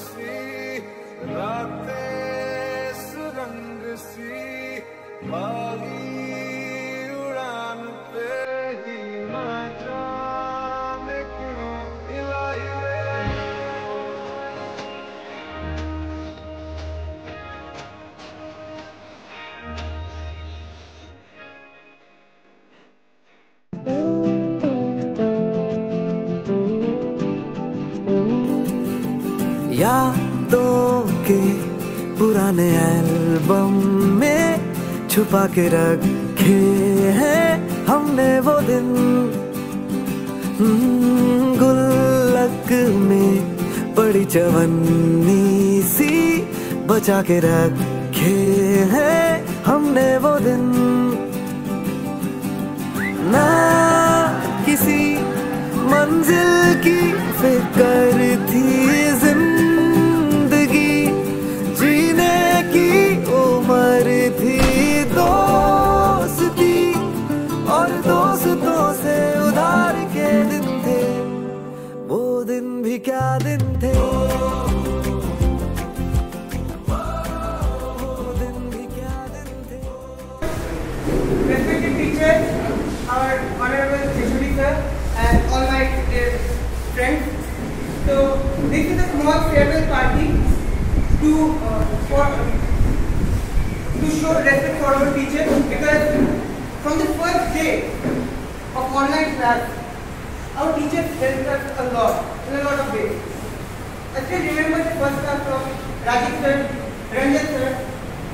सी रातें सुरंग सी बागी उड़ान पे ही मैं जाने क्यों इलाही यादों के पुराने एल्बम में छुपा के रखे हैं हमने वो दिन, गुल्लक में पड़ी चवन्नी सी बचा के रखे हैं हमने वो दिन। ना किसी मंजिल की फिक्र थी, जिंदगी जीने की उम्र थी, दोस्ती और दोस्तों से उधार के दिन थे, वो दिन भी क्या दिन थे, वो दिन भी क्या दिन थे। Respected teachers, our honorable Jeshuri sir, and all my dear friends. So this is a small farewell party to show respect for our teachers, because from the first day of online class, our teachers helped us a lot in a lot of ways. I still remember the first class from Rajiv sir, Ranjan sir,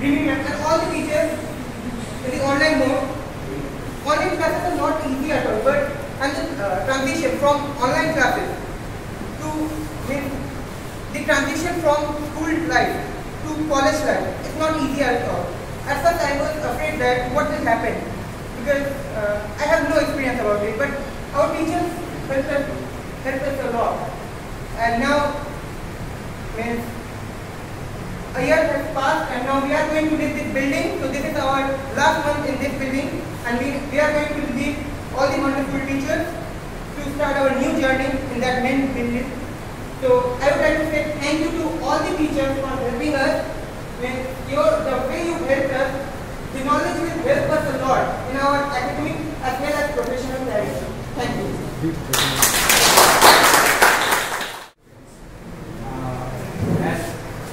Rimi ma'am, and all the teachers in the online mode. Online classes are not easy at all, but and the transition from online classes to the transition from school life to college life, it's not easy at all. At first I was afraid that what will happen, because I have no experience about it, but our teachers helped us a lot. And now when a year has passed and now we are going to leave this building, so this is our last month in this building, and we are going to leave all the wonderful teachers to start our new journey in that main building. So I would like to say thank you to all the teachers for helping us. The way you helped us, the knowledge will help us a lot in our academic as well as professional direction. Thank you. As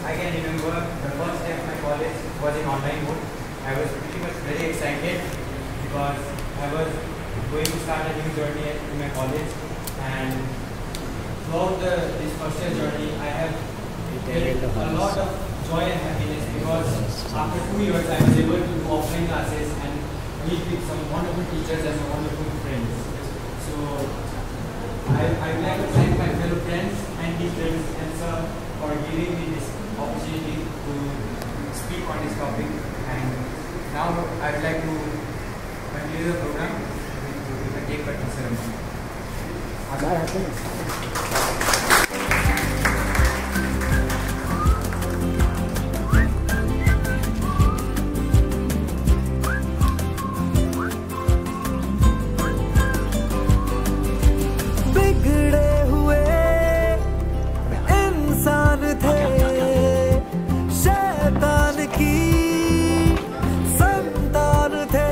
I can remember, the first day of my college was in online mode. I was pretty much very excited because I was going to start a new journey in my college, and throughout this first year journey I have felt a lot of joy and happiness, because after 2 years I was able to do offline classes and meet with some wonderful teachers and some wonderful friends. So I would like to thank my fellow friends and teachers and sir for giving me this opportunity to speak on this topic, and now I would like to continue the program with the cake cutting ceremony. बिगड़े हुए इंसान थे, शैतान की संतान थे।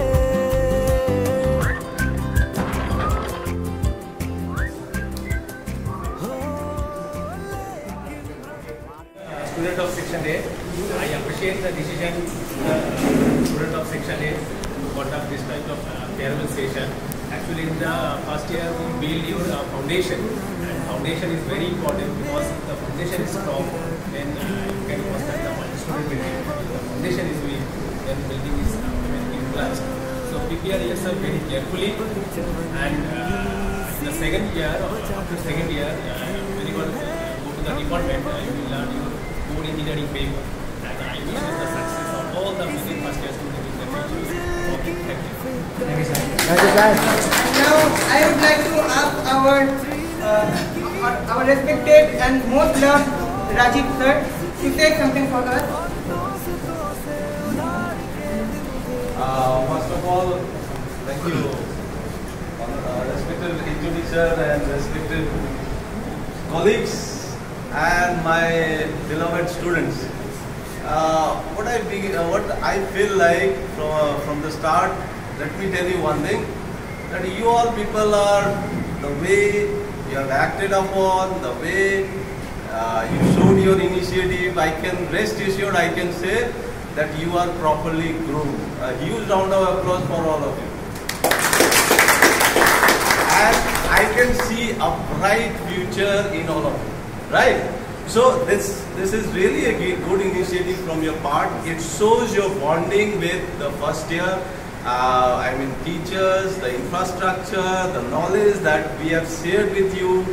Student of Section A, I appreciate the decision student of Section A got up this type of farewell session. Actually, in the first year we build your foundation, and foundation is very important, because if the foundation is strong, then you can construct the multi-story building. If the foundation is weak, then building is collapsed. So prepare yourself very carefully, and the second year, or after second year, when you go to the department, you will learn your core engineering paper, and I wish you the success of all the many first year students in the future. Okay, thank you. Thank you, sir. Now I would like to ask our respected and most loved Rajiv sir to say something for us. First of all, thank you, respected Indonesia and respected colleagues and my beloved students. What I feel like from the start, let me tell you one thing, that you all people are, the way you have acted upon, the way you showed your initiative, I can rest assured, I can say that you are properly groomed. A huge round of applause for all of you. And I can see a bright future in all of you, right? So this is really a good initiative from your part. It shows your bonding with the first year, I mean teachers, the infrastructure, the knowledge that we have shared with you,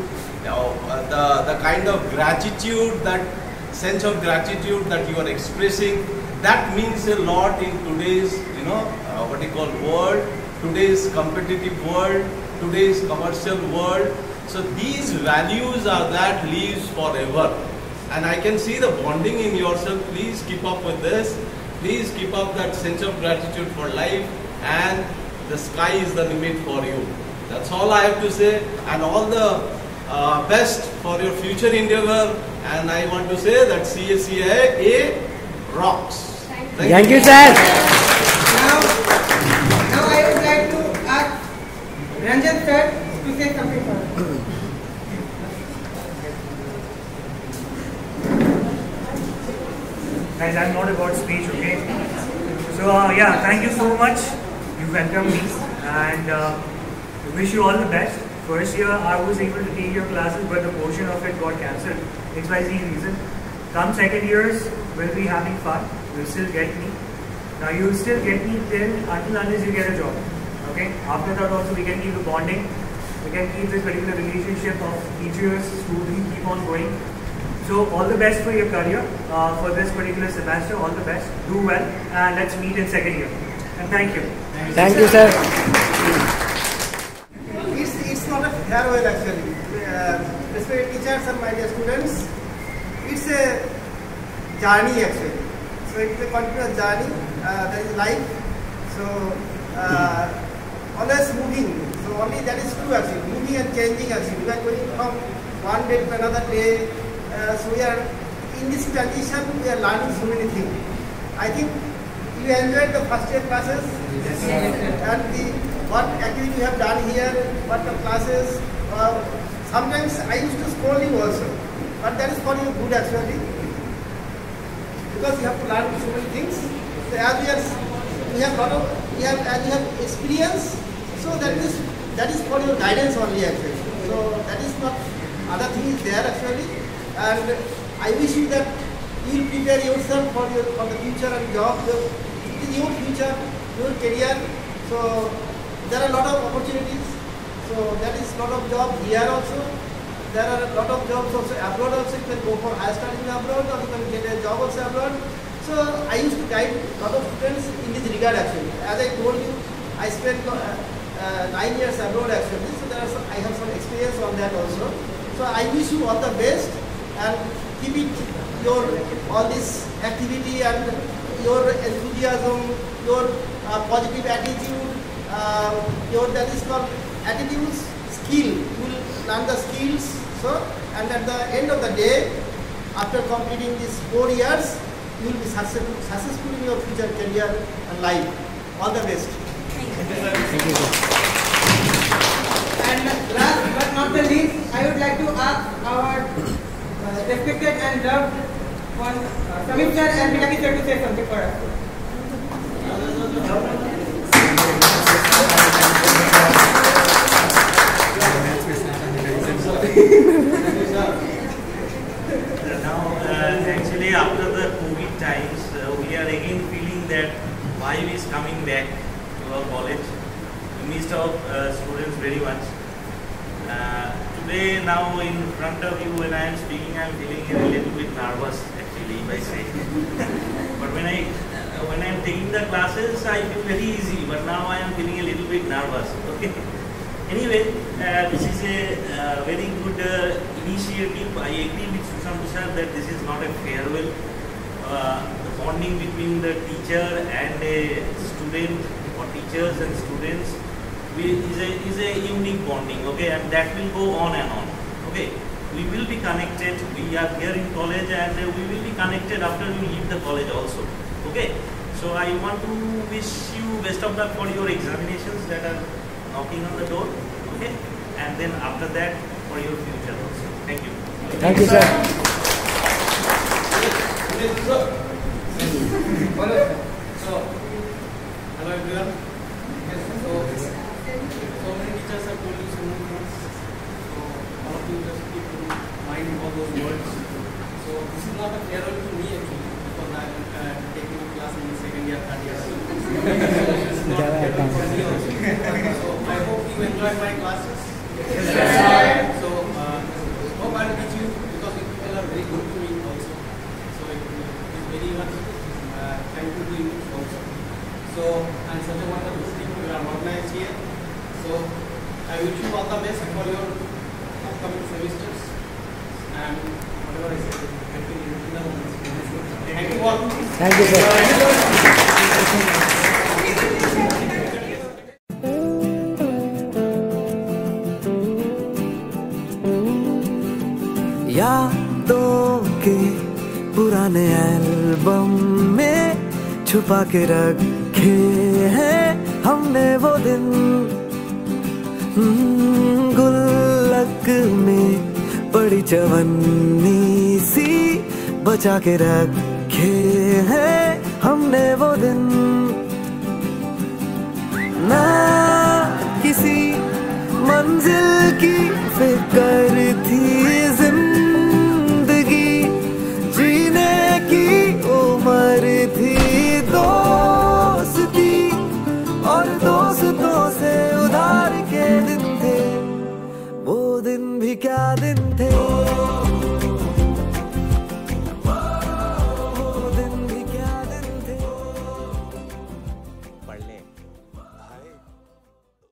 the kind of gratitude, that sense of gratitude that you are expressing, that means a lot in today's, what you call world, today's competitive world, today's commercial world. So these values are that lives forever. And I can see the bonding in yourself. Please keep up with this. Please keep up that sense of gratitude for life, and the sky is the limit for you. That's all I have to say, and all the best for your future endeavor. And I want to say that CSCA rocks. Thank you, sir. Now I would like to ask Ranjan sir to say something for us. Guys, I'm not about speech, okay? So yeah, thank you so much. You welcomed me, and wish you all the best. First year I was able to take your classes, but the portion of it got cancelled. XYZ reason. Come second years, we'll be having fun. You'll still get me. Now you'll still get me until unless you get a job. Okay? After that also we can keep the bonding. We can keep this particular relationship of teachers, students, keep on going. So all the best for your career, for this particular semester, all the best. Do well, and let's meet in second year. And thank you. Thank you, sir. It's not a farewell actually. Respected teachers and my dear students, it's a journey actually. So it's a continuous journey. There is life. So always moving. So only that is true actually. Moving and changing actually. We are going from one day to another day. So we are in this transition. We are learning so many things. I think you enjoyed the first year classes, and what activity you have done here, what the classes. Sometimes I used to scold you also, but that is for you good actually, because you have to learn so many things. So as we have experience, so that is for your guidance only actually. So that is not other thing is there actually, and I wish you that you will prepare yourself for the future and job. It is your future, your career. So there are a lot of opportunities. So that is a lot of job here also. There are a lot of jobs also abroad also. You can go for higher studies abroad, or you can get a job also abroad. So I used to guide a lot of students in this regard actually. As I told you, I spent 9 years abroad actually. So I have some experience on that also. So I wish you all the best, and keep it all this activity and your enthusiasm, your positive attitude, that is called attitudes, skill. You will learn the skills. So, and at the end of the day, after completing these 4 years, you will be successful in your future career and life. All the best. Thank you, sir. And last but not the least, I would like to ask our respected and loved one, Samir sir and Milaki sir to say something for us. Now, actually, after the COVID times, we are again feeling that vibe is coming back to our college. We missed our students very much. Today, now in front of you, when I am speaking, I am feeling a little bit nervous, actually, if I say. But when I am taking the classes, I feel very easy. But now I am feeling a little bit nervous. Okay. Anyway, this is a very good initiative. I agree with Sushant sir that this is not a farewell. The bonding between the teacher and a student, or teachers and students, is a unique bonding. Okay, and that will go on and on. Okay, we will be connected. We are here in college and we will be connected after we leave the college also. Okay. So I want to wish you best of luck for your examinations that are knocking on the door. Okay. And then after that for your future also. Thank you. Thank you, sir. So, hello everyone. So many teachers have told you so many things. So, all of you just keep in mind all those words. So, this is not a farewell to me actually, because I am taking a class in the second year, third year. So, this is not a farewell for me also. So, I hope you enjoy my classes. So, hope I will teach you because you people are very good to me also. So, it is very much thankful to you also. So, and such a wonderful thing we are organized here. So, I wish you all the best for your upcoming semesters and whatever I said, thank you all. Thank you, sir. यादों के पुराने album में छुपा के रखे हैं हमने वो दिन, गुल्लक में पड़ी चवन्नी सी बचा के रखे हैं हमने वो दिन। ना किसी मंजिल की फिक्र थी